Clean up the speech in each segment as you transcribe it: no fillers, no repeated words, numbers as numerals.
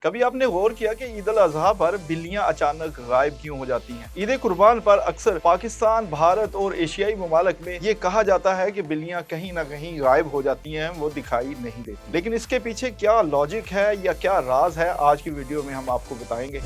कभी आपने गौर किया कि ईद अल अजहा पर बिल्लियां अचानक गायब क्यों हो जाती हैं? ईद कुर्बान पर अक्सर पाकिस्तान, भारत और एशियाई ममालिक में ये कहा जाता है कि बिल्लियां कहीं ना कहीं गायब हो जाती हैं, वो दिखाई नहीं देती। लेकिन इसके पीछे क्या लॉजिक है या क्या राज है, आज की वीडियो में हम आपको बताएंगे।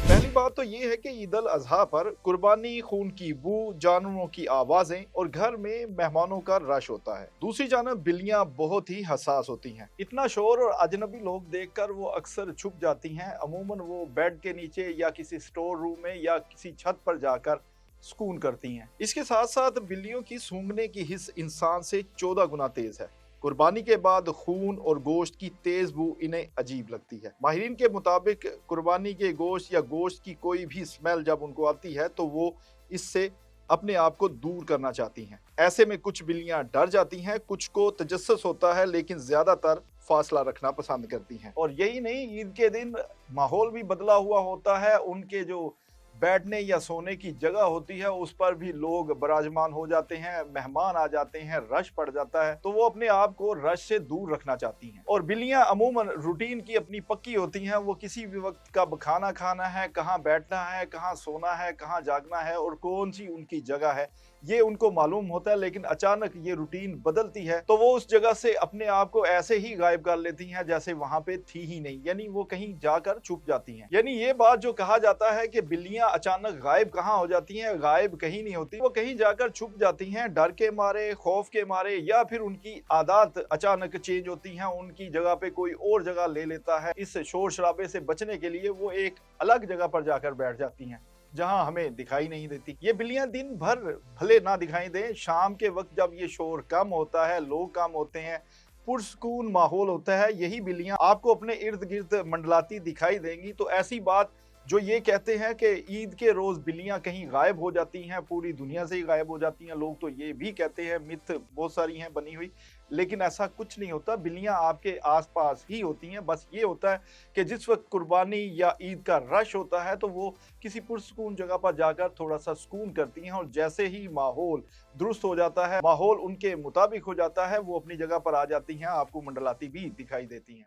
पहली बात तो ये है कि ईद अल अजहा पर कुर्बानी, खून की बू, जानवरों की आवाजें और घर में मेहमानों का रश होता है। दूसरी जानब बिल्लियां बहुत ही हसास होती हैं। इतना शोर और अजनबी लोग देखकर वो अक्सर छुप जाती हैं। अमूमन वो बेड के नीचे या किसी स्टोर रूम में या किसी छत पर जाकर सुकून करती हैं। इसके साथ साथ बिल्लियों की सूंघने की हिस्स इंसान से 14 गुना तेज है। कुर्बानी के बाद खून और गोश्त की तेज बू इन्हें अजीब लगती है। माहिरीन के मुताबिक कुर्बानी के गोश्त या गोश्त की कोई भी स्मेल जब उनको आती है तो वो इससे अपने आप को दूर करना चाहती हैं। ऐसे में कुछ बिल्लियां डर जाती हैं, कुछ को तजस्सुस होता है, लेकिन ज्यादातर फासला रखना पसंद करती हैं। और यही नहीं, ईद के दिन माहौल भी बदला हुआ होता है। उनके जो बैठने या सोने की जगह होती है उस पर भी लोग बराजमान हो जाते हैं, मेहमान आ जाते हैं, रश पड़ जाता है, तो वो अपने आप को रश से दूर रखना चाहती हैं। और बिल्लियां अमूमन रूटीन की अपनी पक्की होती हैं। वो किसी भी वक्त कब खाना खाना है, कहाँ बैठना है, कहाँ सोना है, कहाँ जागना है और कौन सी उनकी जगह है, ये उनको मालूम होता है। लेकिन अचानक ये रूटीन बदलती है तो वो उस जगह से अपने आप को ऐसे ही गायब कर लेती हैं जैसे वहां पे थी ही नहीं, यानी वो कहीं जाकर छुप जाती हैं। यानी ये बात जो कहा जाता है कि बिल्लियां अचानक गायब कहाँ हो जाती हैं, गायब कहीं नहीं होती, वो कहीं जाकर छुप जाती हैं, डर के मारे, खौफ के मारे, या फिर उनकी आदत अचानक चेंज होती हैं, उनकी जगह पे कोई और जगह ले लेता है। इस शोर शराबे से बचने के लिए वो एक अलग जगह पर जाकर बैठ जाती हैं जहां हमें दिखाई नहीं देती। ये बिल्लियां दिन भर भले ना दिखाई दें, शाम के वक्त जब ये शोर कम होता है, लोग कम होते हैं, पुरसकून माहौल होता है, यही बिल्लियां आपको अपने इर्द गिर्द मंडलाती दिखाई देंगी। तो ऐसी बात जो ये कहते हैं कि ईद के रोज बिल्लियां कहीं गायब हो जाती हैं, पूरी दुनिया से ही गायब हो जाती हैं, लोग तो ये भी कहते हैं, मिथ बहुत सारी हैं बनी हुई, लेकिन ऐसा कुछ नहीं होता। बिल्लियां आपके आसपास ही होती हैं। बस ये होता है कि जिस वक्त कुर्बानी या ईद का रश होता है तो वो किसी पुरसकून जगह पर जाकर थोड़ा सा सुकून करती हैं, और जैसे ही माहौल दुरुस्त हो जाता है, माहौल उनके मुताबिक हो जाता है, वो अपनी जगह पर आ जाती हैं, आपको मंडलाती भी दिखाई देती हैं।